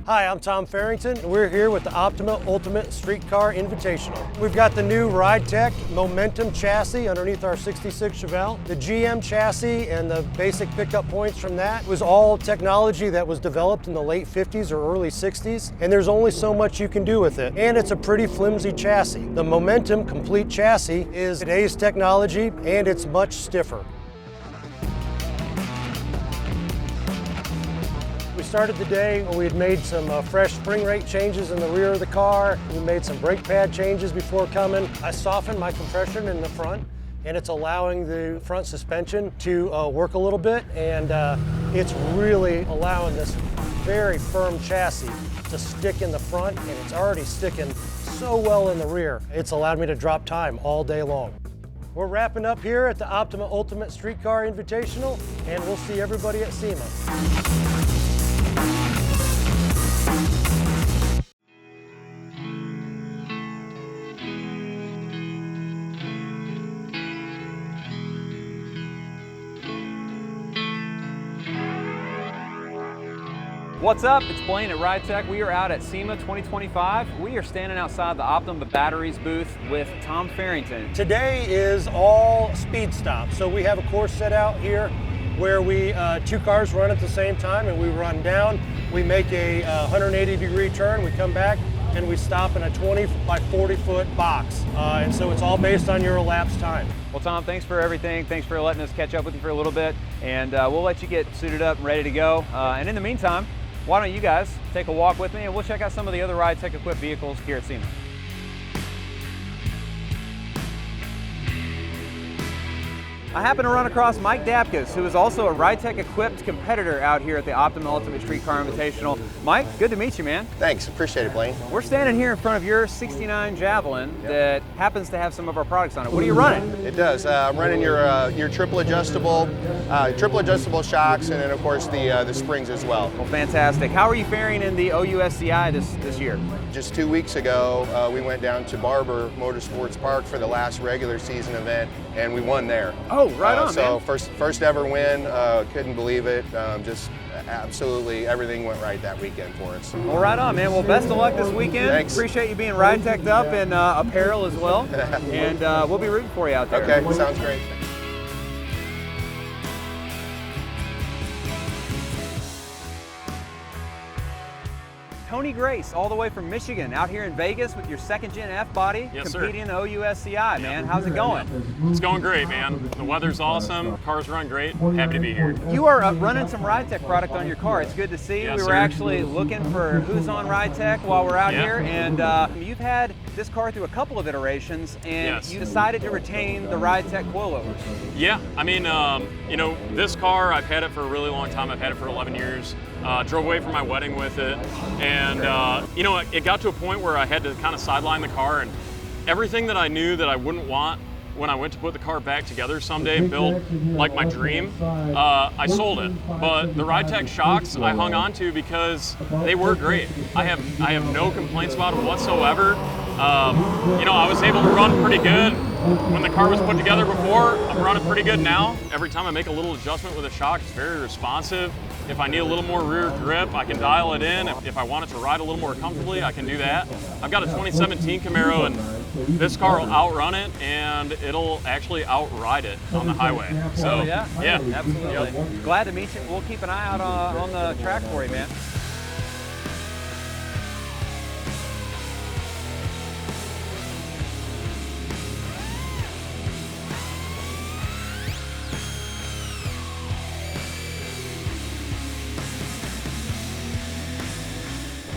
Hi, I'm Tom Farrington, and we're here with the Optima Ultimate Streetcar Invitational. We've got the new Ridetech Momentum chassis underneath our 66 Chevelle. The GM chassis and the basic pickup points from that was all technology that was developed in the late 50s or early 60s, and there's only so much you can do with it. And it's a pretty flimsy chassis. The Momentum Complete chassis is today's technology, and it's much stiffer. We started the day, we had made some fresh spring rate changes in the rear of the car. We made some brake pad changes before coming. I softened my compression in the front, and it's allowing the front suspension to work a little bit, and it's really allowing this very firm chassis to stick in the front, and it's already sticking so well in the rear. It's allowed me to drop time all day long. We're wrapping up here at the Optima Ultimate Streetcar Invitational, and we'll see everybody at SEMA. What's up? It's Blaine at Ridetech. We are out at SEMA 2025. We are standing outside the Optima Batteries booth with Tom Farrington. Today is all speed stop. So we have a course set out here where we two cars run at the same time, and we run down. We make a 180-degree turn. We come back and we stop in a 20 by 40 foot box. And so it's all based on your elapsed time. Well, Tom, thanks for everything. Thanks for letting us catch up with you for a little bit. And we'll let you get suited up and ready to go. And in the meantime, why don't you guys take a walk with me and we'll check out some of the other Ridetech equipped vehicles here at SEMA. I happen to run across Mike Dapkus, who is also a Ridetech equipped competitor out here at the Optima Ultimate Streetcar Invitational. Mike, good to meet you, man. Thanks, appreciate it, Blaine. We're standing here in front of your 69 Javelin that happens to have some of our products on it. What are you running? It does. I'm running your triple adjustable shocks, and then of course the springs as well. Well, fantastic. How are you faring in the OUSCI this year? Just 2 weeks ago, we went down to Barber Motorsports Park for the last regular season event, and we won there. Oh, right on, so man. first ever win. Couldn't believe it. Just absolutely everything went right that weekend for us. Well, right on, man. Well, best of luck this weekend. Thanks. Appreciate you being Ridetech'd up in apparel as well, and we'll be rooting for you out there. Okay, sounds great. Tony Grace, all the way from Michigan, out here in Vegas with your second gen F body, competing in the OUSCI, man. How's it going? It's going great, man. The weather's awesome, cars run great. Happy to be here. You are running some Ridetech product on your car. It's good to see. Yes, we were sir. actually looking for who's on Ridetech while we're out here, and you've had this car through a couple of iterations, and you decided to retain the Ridetech coil-overs. Yeah, I mean, you know, this car, I've had it for a really long time. I've had it for 11 years. Drove away from my wedding with it, and you know, it got to a point where I had to kind of sideline the car, and everything that I knew that I wouldn't want when I went to put the car back together someday and build like my dream, I sold it. But the Ridetech shocks I hung on to because they were great. I have no complaints about them whatsoever. You know, I was able to run pretty good when the car was put together before. I'm running pretty good now. Every time I make a little adjustment with a shock, it's very responsive. If I need a little more rear grip, I can dial it in. If I want it to ride a little more comfortably, I can do that. I've got a 2017 Camaro, and this car will outrun it, and it'll actually outride it on the highway. So, yeah, absolutely. Glad to meet you. We'll keep an eye out on the track for you, man.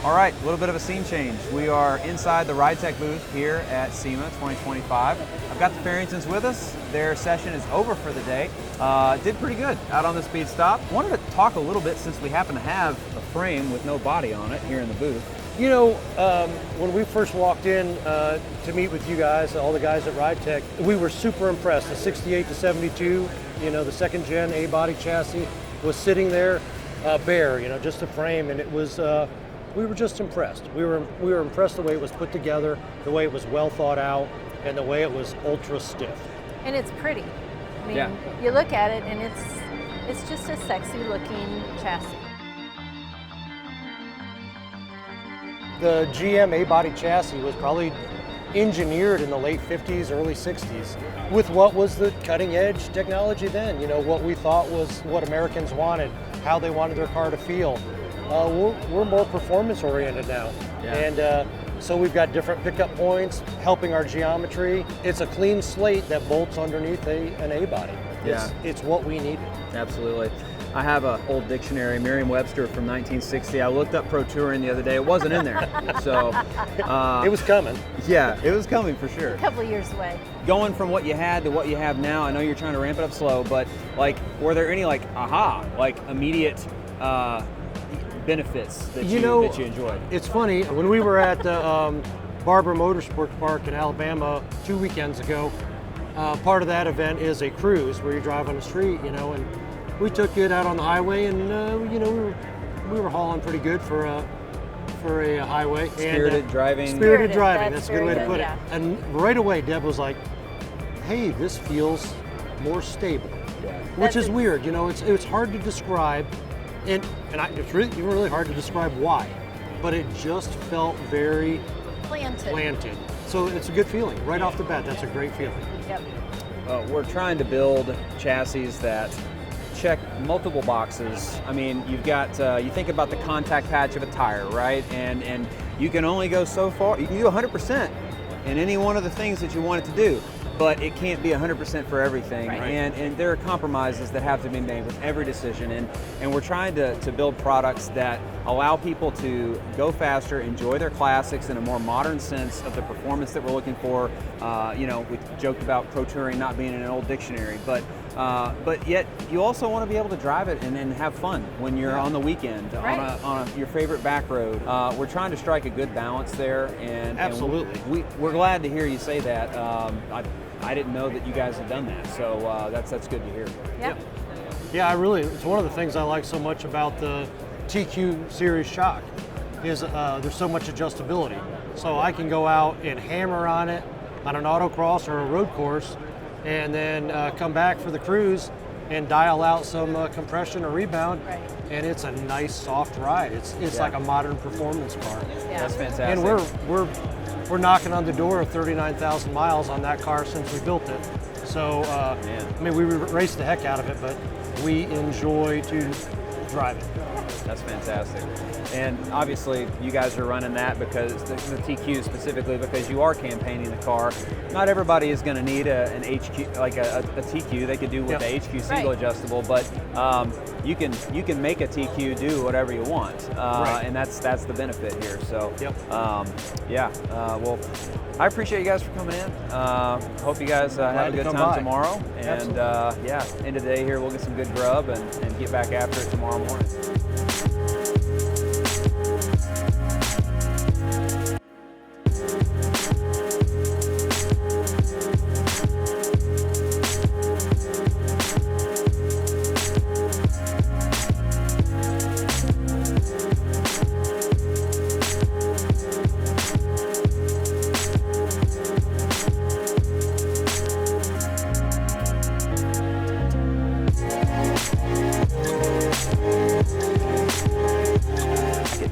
All right, a little bit of a scene change. We are inside the Ridetech booth here at SEMA 2025. I've got the Farringtons with us. Their session is over for the day. Did pretty good out on the speed stop. Wanted to talk a little bit, since we happen to have a frame with no body on it here in the booth. You know, when we first walked in to meet with you guys, all the guys at Ridetech, we were super impressed. The 68 to 72, you know, the second gen A-body chassis was sitting there bare, you know, just a frame, and it was, we were just impressed. We were impressed the way it was put together, the way it was well thought out, and the way it was ultra stiff. And it's pretty. I mean, you look at it and it's just a sexy looking chassis. The GM A-body chassis was probably engineered in the late 50s, early 60s with what was the cutting edge technology then, you know, what we thought was what Americans wanted, how they wanted their car to feel. We're more performance oriented now. Yeah. And so we've got different pickup points, helping our geometry. It's a clean slate that bolts underneath an A-body. Yeah. It's what we needed. Absolutely. I have an old dictionary, Merriam-Webster from 1960. I looked up Pro Touring the other day. It wasn't in there. So it was coming. Yeah, it was coming for sure. A couple of years away. Going from what you had to what you have now, I know you're trying to ramp it up slow, but like, were there any like immediate benefits that you enjoyed? It's funny, when we were at the Barber Motorsports Park in Alabama 2 weekends ago, part of that event is a cruise where you drive on the street, you know, and we took it out on the highway, and you know, we were hauling pretty good for a highway. Spirited driving. Spirited driving, that's a good way to very put good, it. And right away, Deb was like, hey, this feels more stable, which is weird. You know, it's hard to describe, and it's really hard to describe why, but it just felt very planted. So it's a good feeling right off the bat. That's a great feeling. Yep. We're trying to build chassis that check multiple boxes. I mean, you've got, you think about the contact patch of a tire, right? And you can only go so far. You can do 100% in any one of the things that you want it to do, but it can't be 100% for everything. Right. And there are compromises that have to be made with every decision. And we're trying to build products that allow people to go faster, enjoy their classics in a more modern sense of the performance that we're looking for. You know, we joked about Pro Touring not being in an old dictionary, but yet you also want to be able to drive it and have fun when you're on the weekend, right, on your favorite back road. We're trying to strike a good balance there, and absolutely, we're glad to hear you say that. I didn't know that you guys had done that, so that's good to hear. Yep. Yeah, it's one of the things I like so much about the TQ series shock is there's so much adjustability. So I can go out and hammer on it on an autocross or a road course, and then come back for the cruise and dial out some compression or rebound, right, and it's a nice soft ride. It's like a modern performance car. Yeah. That's fantastic. And we're knocking on the door of 39,000 miles on that car since we built it. So I mean, we raced the heck out of it, but we enjoy to drive it. That's fantastic. And obviously you guys are running that because the TQ specifically because you are campaigning the car. Not everybody is going to need an HQ, like a TQ. They could do with the HQ single adjustable, but you can make a TQ do whatever you want, and that's the benefit here. So well, I appreciate you guys for coming in. Hope you guys have a good time tomorrow. And end of the day here, we'll get some good grub and get back after it tomorrow morning.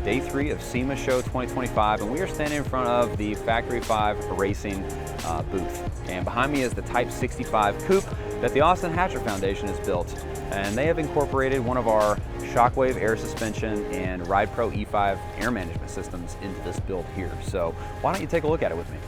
Day 3 of SEMA Show 2025, and we are standing in front of the Factory 5 Racing booth. And behind me is the Type 65 coupe that the Austin Hatcher Foundation has built. And they have incorporated one of our Shockwave air suspension and Ride Pro E5 air management systems into this build here. So why don't you take a look at it with me?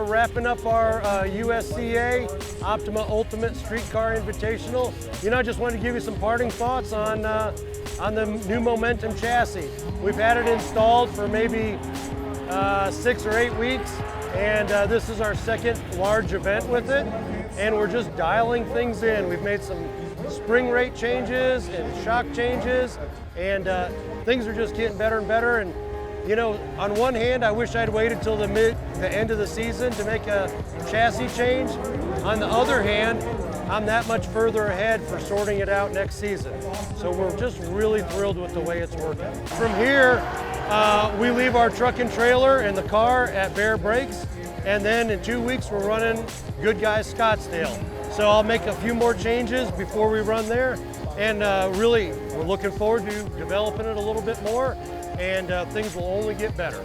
Wrapping up our USCA Optima Ultimate Street Car Invitational. You know, I just wanted to give you some parting thoughts on the new Momentum chassis. We've had it installed for maybe 6 or 8 weeks, and this is our second large event with it, and we're just dialing things in. We've made some spring rate changes and shock changes, and things are just getting better and better. And you know, on one hand, I wish I'd waited till the end of the season to make a chassis change. On the other hand, I'm that much further ahead for sorting it out next season. So we're just really thrilled with the way it's working. From here, we leave our truck and trailer and the car at Bear Brakes, and then in 2 weeks we're running Good Guys Scottsdale. So I'll make a few more changes before we run there, and really we're looking forward to developing it a little bit more, and things will only get better.